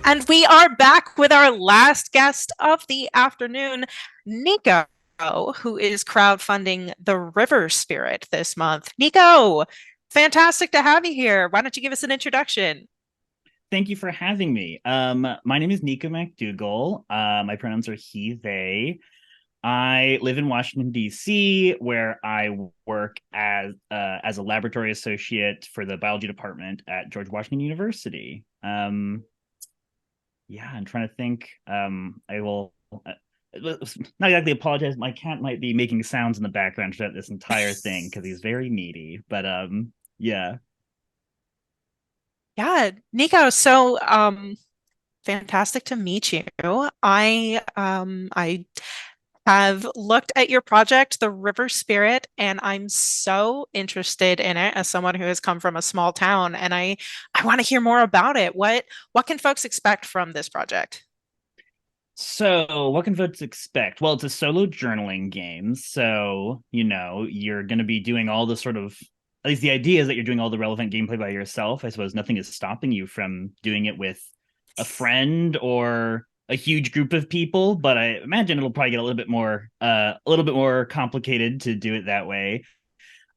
And we are back with our last guest of the afternoon, Nico, who is crowdfunding the River Spirit this month. Nico, fantastic to have you here. Why don't you give us an introduction? Thank you for having me. My name is Nico MacDougall. My pronouns are he, they. I live in Washington, D.C., where I work as a laboratory associate for the biology department at George Washington University. Yeah, I'm trying to think. I will not exactly apologize. My cat might be making sounds in the background throughout this entire thing because he's very needy. But yeah. Yeah, Nico, so fantastic to meet you. I have looked at your project, The River Spirit, and I'm so interested in it as someone who has come from a small town, and I want to hear more about it. What can folks expect from this project? So, what can folks expect? Well, it's a solo journaling game. So, you're going to be doing all the sort of, at least the idea is that you're doing all the relevant gameplay by yourself. I suppose nothing is stopping you from doing it with a friend or a huge group of people, but I imagine it'll probably get a little bit more complicated to do it that way.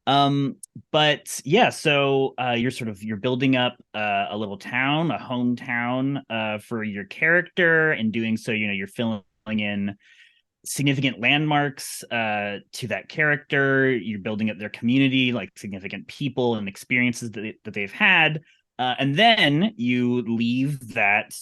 Um, but yeah, so you're building up a little town, a hometown for your character, and doing so, you're filling in significant landmarks to that character. You're building up their community, like significant people and experiences that they've had. And then you leave that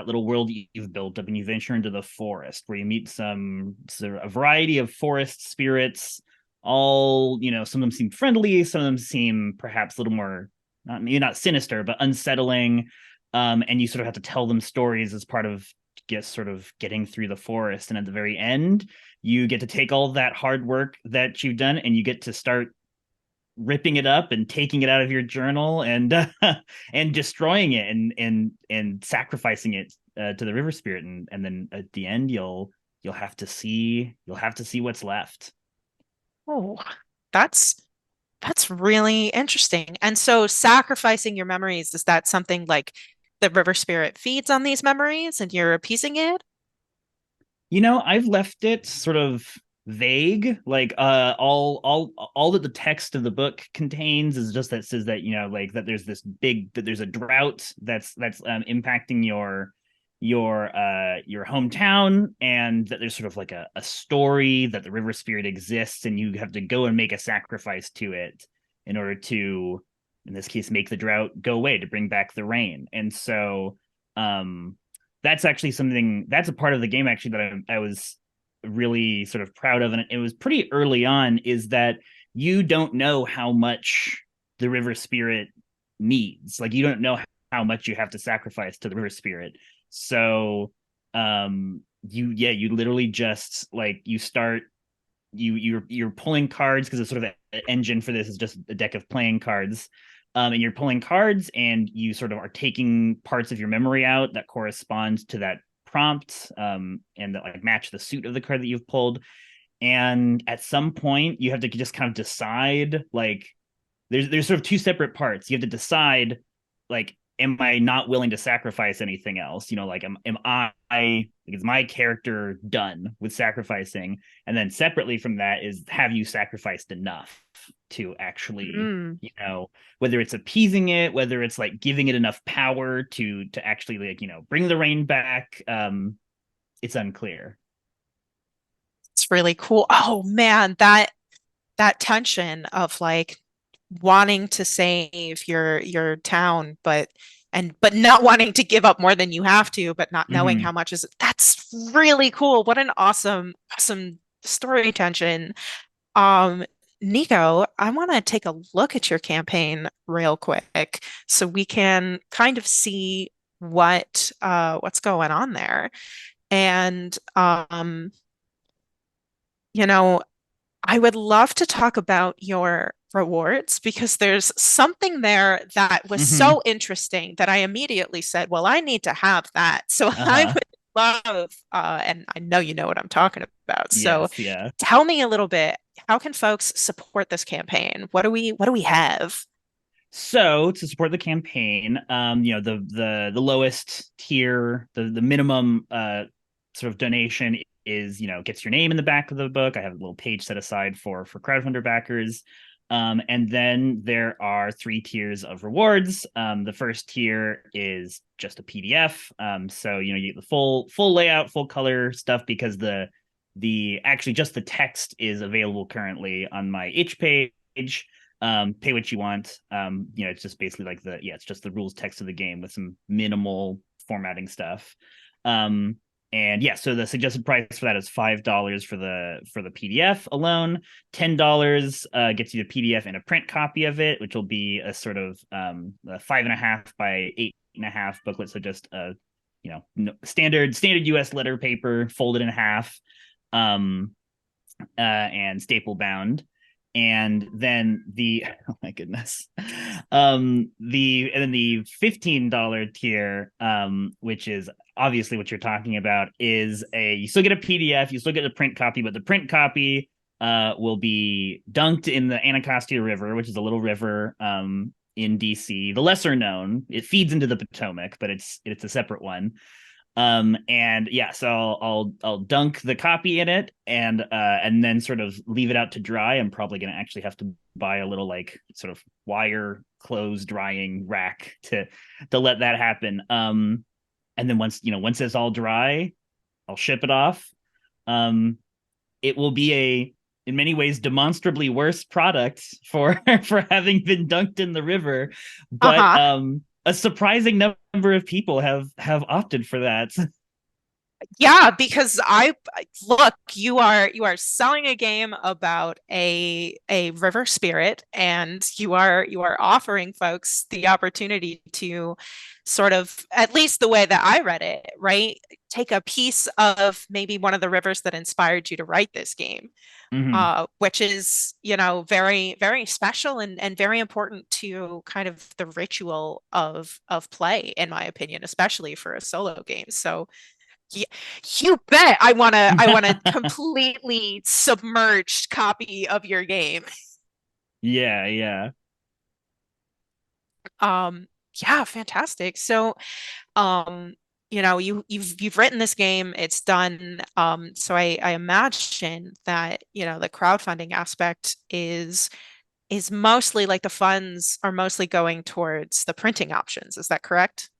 little world you've built up, and you venture into the forest where you meet a variety of forest spirits. All, some of them seem friendly, some of them seem perhaps a little more, not maybe not sinister, but unsettling. And you sort of have to tell them stories as part of getting through the forest. And at the very end, you get to take all of that hard work that you've done, and you get to start ripping it up and taking it out of your journal and and destroying it and sacrificing it to the river spirit, and then at the end you'll have to see what's left. Oh, that's that's really interesting. And so sacrificing your memories, is that something like the river spirit feeds on these memories and you're appeasing it? I've left it sort of vague. Like all that the text of the book contains is just that says that, like that there's a drought that's impacting your hometown, and that there's sort of like a story that the river spirit exists, and you have to go and make a sacrifice to it in order to, in this case, make the drought go away, to bring back the rain. And so um that's a part of the game actually that I was really sort of proud of, and it was pretty early on, is that you don't know how much the river spirit needs. Like, you don't know how much you have to sacrifice to the river spirit. So you literally just, like, you start, you're pulling cards, because it's sort of an engine for this is just a deck of playing cards. And you're pulling cards, and you sort of are taking parts of your memory out that correspond to that prompt, and that like match the suit of the card that you've pulled. And at some point you have to just kind of decide, like, there's sort of two separate parts. You have to decide, like, am I not willing to sacrifice anything else? Like, am I, like, is my character done with sacrificing? And then separately from that is, have you sacrificed enough to actually, Mm. whether it's appeasing it, whether it's like giving it enough power to actually, like, bring the rain back. It's unclear. It's really cool. Oh man, that tension of like wanting to save your town, but not wanting to give up more than you have to, but not knowing how Mm-hmm. much is that's really cool. What an awesome story tension. Um, Nico, I want to take a look at your campaign real quick so we can kind of see what's going on there. And you know, I would love to talk about your rewards because there's something there that was Mm-hmm. so interesting that I immediately said, well, I need to have that. So I Uh-huh. would love, and I know you know what I'm talking about. So Yes, yeah. tell me a little bit, how can folks support this campaign? What do we have? So to support the campaign, the lowest tier, the minimum sort of donation is, gets your name in the back of the book. I have a little page set aside for Crowdfundr backers. And then there are three tiers of rewards. The first tier is just a PDF. So you get the full layout, full color stuff, because the actually just the text is available currently on my itch page. Pay what you want. It's just basically like it's just the rules text of the game with some minimal formatting stuff. um and yeah, so the suggested price for that is $5 for the PDF alone. $10 gets you the PDF and a print copy of it, which will be a sort of a 5.5 by 8.5 booklet. So just a standard US letter paper folded in half, um and staple bound. And then oh my goodness, the $15 tier, which is obviously what you're talking about, is you still get a PDF, you still get a print copy, but the print copy will be dunked in the Anacostia River, which is a little river in DC, the lesser known. It feeds into the Potomac, but it's a separate one. And yeah, so I'll dunk the copy in it, and then sort of leave it out to dry. I'm probably gonna actually have to buy a little like sort of wire clothes drying rack to let that happen. And then once it's all dry, I'll ship it off. um it will be a, in many ways, demonstrably worse product for for having been dunked in the river, but Uh-huh. a surprising number of people have opted for that. Yeah, because I look, you are selling a game about a river spirit, and you are offering folks the opportunity to sort of, at least the way that I read it, right? Take a piece of maybe one of the rivers that inspired you to write this game, Mm-hmm. which is, very, very special and very important to kind of the ritual of play, in my opinion, especially for a solo game. So yeah, you bet I want a completely submerged copy of your game. Yeah, yeah. Um, yeah, fantastic. So, um, you've written this game, it's done. So I imagine that, the crowdfunding aspect is mostly like the funds are mostly going towards the printing options. Is that correct?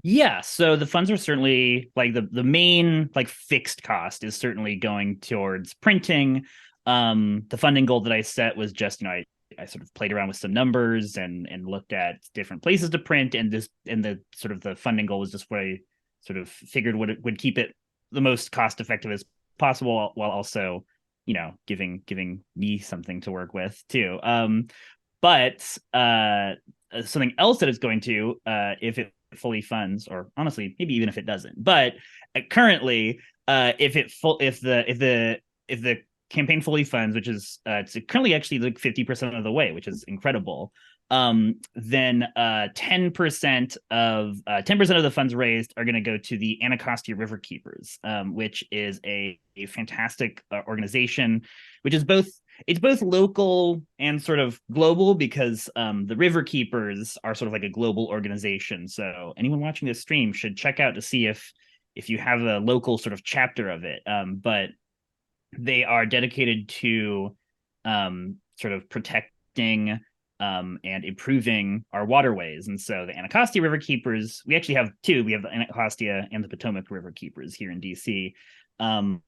Yeah, so the funds are certainly like the main like fixed cost is certainly going towards printing. The funding goal that I set was just, I sort of played around with some numbers and looked at different places to print, and the sort of the funding goal was just what I sort of figured would keep it the most cost effective as possible, while also, giving me something to work with too. But something else that it's going to, if it fully funds, or honestly maybe even if it doesn't, but currently, if the campaign fully funds, which is, it's currently actually like 50% of the way, which is incredible. Then 10% of the funds raised are going to go to the Anacostia River Keepers, which is a fantastic organization, which is both, it's both local and sort of global, because the River Keepers are sort of like a global organization. So anyone watching this stream should check out to see if you have a local sort of chapter of it. But they are dedicated to sort of protecting and improving our waterways. And so the Anacostia River Keepers, we actually have two. We have the Anacostia and the Potomac River Keepers here in DC. Um,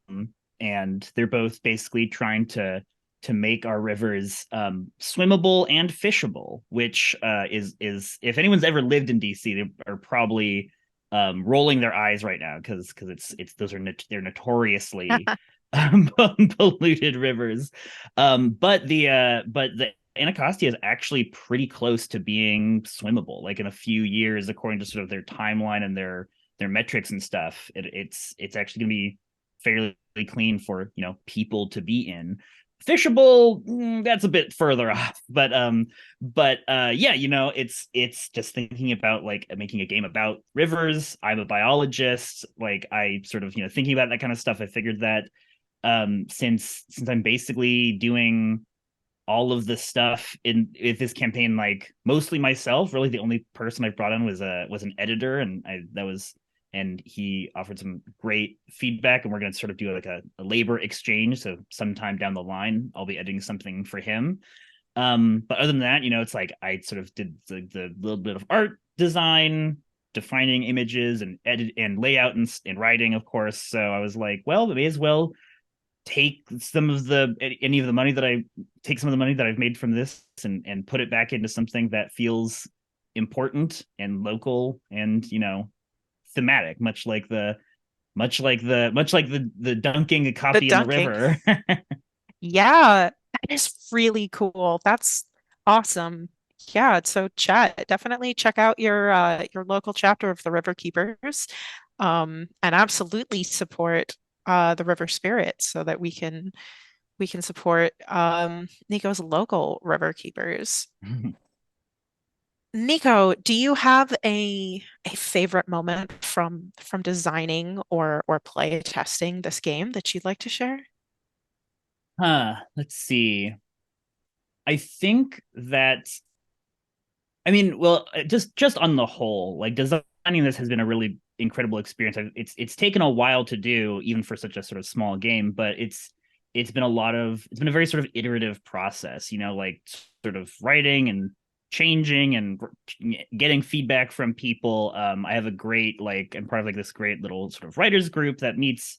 and they're both basically trying to make our rivers swimmable and fishable, which is if anyone's ever lived in DC, they are probably rolling their eyes right now, because it's those are they're notoriously polluted rivers. But the Anacostia is actually pretty close to being swimmable. Like in a few years, according to sort of their timeline and their metrics and stuff, it's actually going to be fairly clean for people to be in. Fishable, that's a bit further off, but yeah, it's just thinking about like making a game about rivers. I'm a biologist, like I sort of thinking about that kind of stuff. I figured that since I'm basically doing all of the stuff in with this campaign, like mostly myself. Really, the only person I brought on was an editor, and I that was and he offered some great feedback, and we're going to sort of do like a labor exchange. So sometime down the line, I'll be editing something for him. But other than that, it's like I sort of did the little bit of art design, defining images and edit and layout and writing, of course. So I was like, well, I may as well take some of the any of the money that I take some of the money that I've made from this and put it back into something that feels important and local and thematic, much like the dunking a The coffee in the dunking. river. Yeah, that is really cool. That's awesome. Yeah, so chat, definitely check out your local chapter of the River Keepers. And absolutely support the River Spirit so that we can support Nico's local River Keepers. Nico, do you have a favorite moment from designing or play testing this game that you'd like to share? Let's see. I think that I mean, well, just on the whole, like designing this has been a really incredible experience. It's taken a while to do, even for such a sort of small game, but it's been a very sort of iterative process. Like sort of writing and changing and getting feedback from people. I have a great like I'm part of like this great little sort of writers group that meets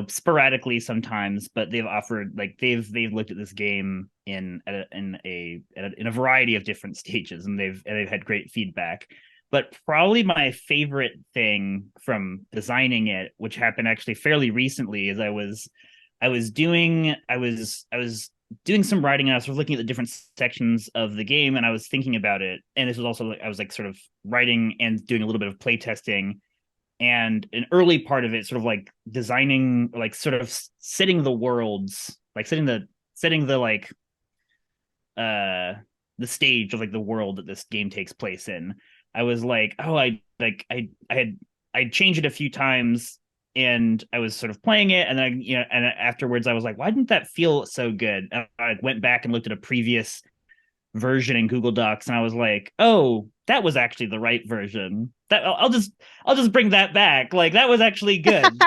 sporadically sometimes, but they've offered like they've looked at this game in a variety of different stages, and they've had great feedback. But probably my favorite thing from designing it, which happened actually fairly recently, is I was doing some writing, and I was sort of looking at the different sections of the game, and I was thinking about it. And this was also like I was like sort of writing and doing a little bit of play testing, and an early part of it sort of like designing, like sort of setting the worlds, like setting the like uh the stage of like the world that this game takes place in. I was like, oh, I changed it a few times, and I was sort of playing it, and then and afterwards I was like, why didn't that feel so good? And I went back and looked at a previous version in Google Docs, and I was like, "Oh, that was actually the right version. That I'll just bring that back. Like that was actually good.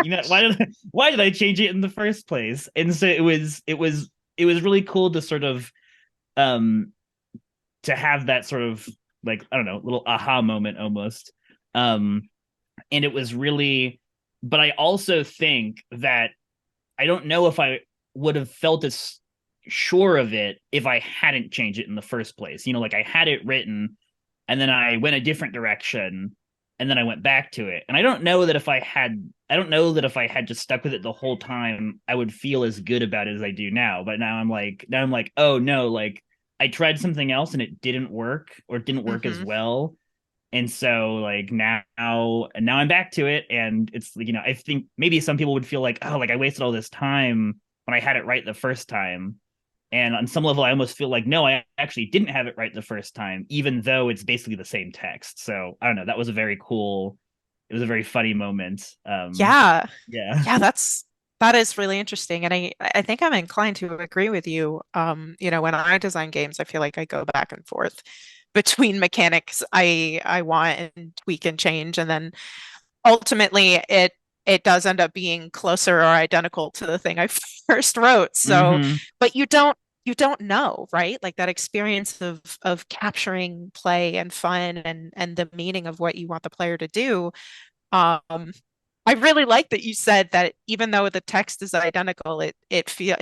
Why did I change it in the first place?" And so it was really cool to sort of um to have that sort of like I don't know little aha moment almost. Um, and it was really, but I also think that I don't know if I would have felt as sure of it if I hadn't changed it in the first place. Like I had it written and then I went a different direction and then I went back to it. And I don't know that if I had just stuck with it the whole time, I would feel as good about it as I do now. But now I'm like, oh no, like I tried something else and it didn't work or didn't work as Hmm. well. And so like now I'm back to it, and it's like I think maybe some people would feel like, oh, like I wasted all this time when I had it right the first time. And on some level I almost feel like no, I actually didn't have it right the first time, even though it's basically the same text. So I don't know, that was a very cool, it was a very funny moment. Yeah. Yeah. Yeah, that is really interesting. And I think I'm inclined to agree with you. When I design games, I feel like I go back and forth between mechanics I want and tweak and change. And then ultimately it does end up being closer or identical to the thing I first wrote. So, Mm-hmm. but you don't know, right? Like that experience of capturing play and fun and the meaning of what you want the player to do. I really like that you said that even though the text is identical, it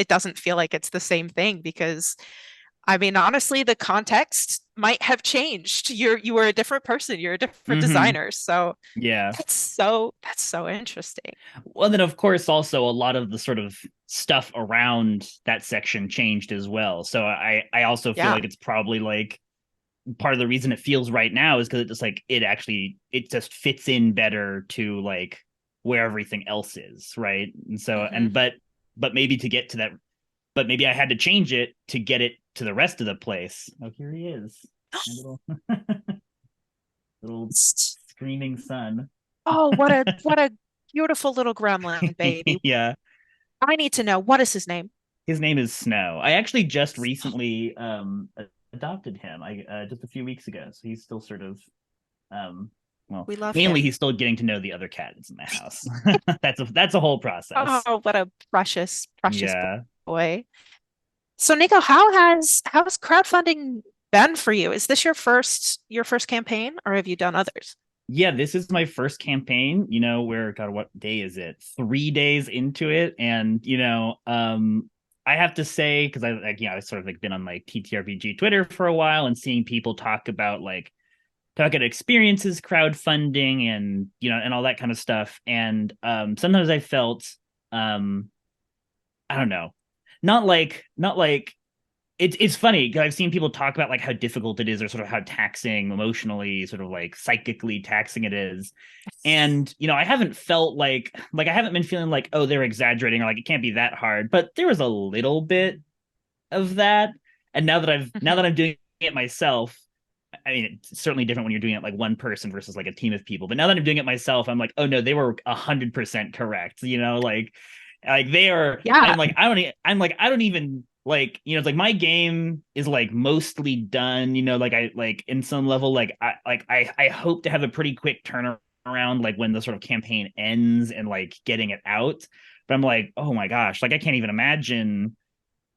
doesn't feel like it's the same thing because I mean honestly the context might have changed. You were a different person, you're a different Mm-hmm. designer. So Yeah. that's so interesting. Well, then of course also a lot of the sort of stuff around that section changed as well. So I also feel Yeah. like it's probably like part of the reason it feels right now is because it just like it just fits in better to like where everything else is, right? And so Hmm. but maybe to get to that, but maybe I had to change it to get it to the rest of the place. Oh, here he is, my little screaming son. Oh, what a beautiful little gremlin baby. Yeah. I need to know what is his name? His name is Snow. I actually just recently adopted him. I just a few weeks ago. So he's still sort of um well, We love mainly him. he's still getting to know the other cats in the house. That's a whole process. Oh, what a precious, precious Yeah. boy. So Nico, how's crowdfunding been for you? Is this your first campaign, or have you done others? Yeah, this is my first campaign. Where God, what day is it? 3 days into it, and I have to say because I've sort of like been on like TTRPG Twitter for a while and seeing people talk about experiences, crowdfunding, and and all that kind of stuff. And sometimes I felt um I don't know, not like it's funny because I've seen people talk about like how difficult it is or sort of how taxing emotionally, sort of like psychically taxing it is. And I haven't felt like I haven't been feeling like, oh, they're exaggerating or like it can't be that hard, but there was a little bit of that. And now Hmm. that I'm doing it myself, I mean, it's certainly different when you're doing it like one person versus like a team of people. But now that I'm doing it myself, I'm like, oh no, they were 100% correct. Like they are. Yeah. I'm like I don't even like it's like my game is like mostly done. Like I like in some level I hope to have a pretty quick turnaround like when the sort of campaign ends and like getting it out. But I'm like, oh my gosh, like I can't even imagine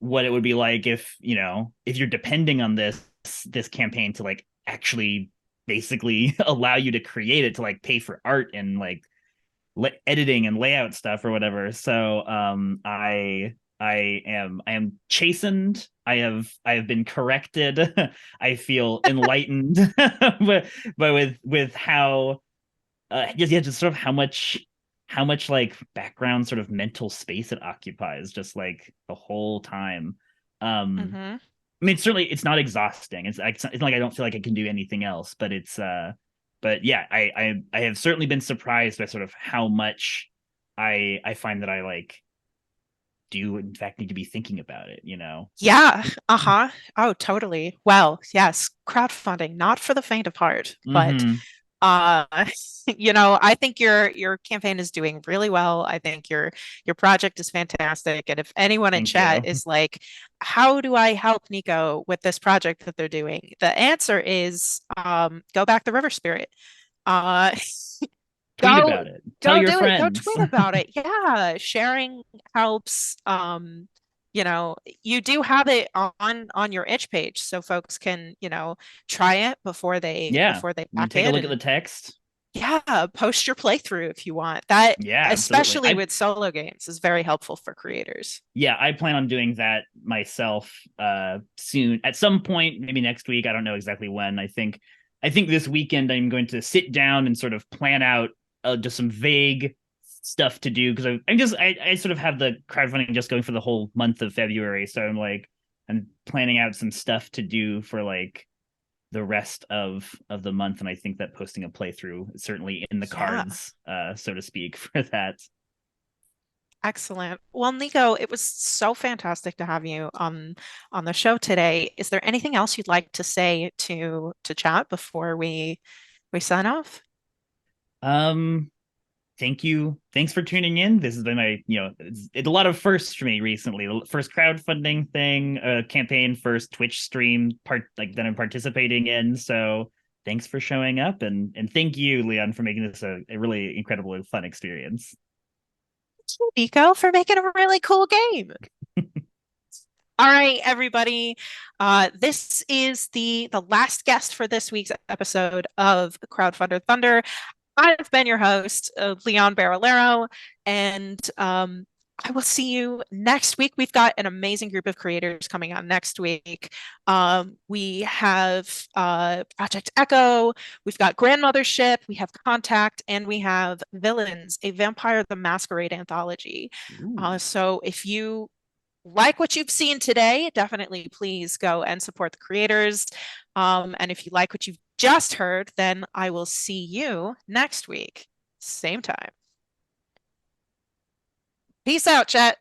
what it would be like if you're depending on this campaign to like actually basically allow you to create it to like pay for art and like editing and layout stuff or whatever. So I am chastened. I have been corrected. I feel enlightened, but with how just sort of how much like background sort of mental space it occupies just like the whole time. um Hmm. I mean, certainly it's not exhausting. It's not like I don't feel like I can do anything else, but but yeah, I have certainly been surprised by sort of how much I find that I like do in fact need to be thinking about it. Yeah. Uh-huh. Oh, totally. Well, yes, crowdfunding, not for the faint of heart, but Mm-hmm. uh I think your campaign is doing really well. I think your project is fantastic. And if anyone in Thank chat you. is like, how do I help Nico with this project that they're doing? The answer is go back the river spirit. Uh Tweet go about it, tell go your do it, go friends. tweet about it. Yeah, sharing helps. You know, you do have it on your itch page so folks can, try it before they Yeah, before they you back take a in. look at the And text. yeah, post your playthrough if you want. That, Yeah, absolutely. especially with solo games, is very helpful for creators. I plan on doing that myself soon at some point, maybe next week. I don't know exactly when. I think this weekend I'm going to sit down and sort of plan out just some vague stuff to do because I sort of have the crowdfunding just going for the whole month of February. So I'm planning out some stuff to do for like the rest of the month, and I think that posting a playthrough is certainly in the Yeah. cards, so to speak, for that. Excellent. Well, Nico, it was so fantastic to have you on the show today. Is there anything else you'd like to say to chat before we sign off? um Thank you. Thanks for tuning in. This has been it's a lot of firsts for me recently. First crowdfunding thing, campaign, first Twitch stream part like that I'm participating in. So thanks for showing up, and thank you, Leon, for making this a really incredible fun experience. Thank you, Nico, for making a really cool game. All right, everybody. This is the last guest for this week's episode of Crowdfundr Thunder. I've been your host, Leon Barillaro, and I will see you next week. We've got an amazing group of creators coming on next week. We have Project Echo, we've got Grandmother Ship, we have Contact, and we have Villains, a Vampire the Masquerade anthology. Ooh. So if you like what you've seen today, definitely please go and support the creators. And if you like what you've just heard, then I will see you next week, same time. Peace out, chat.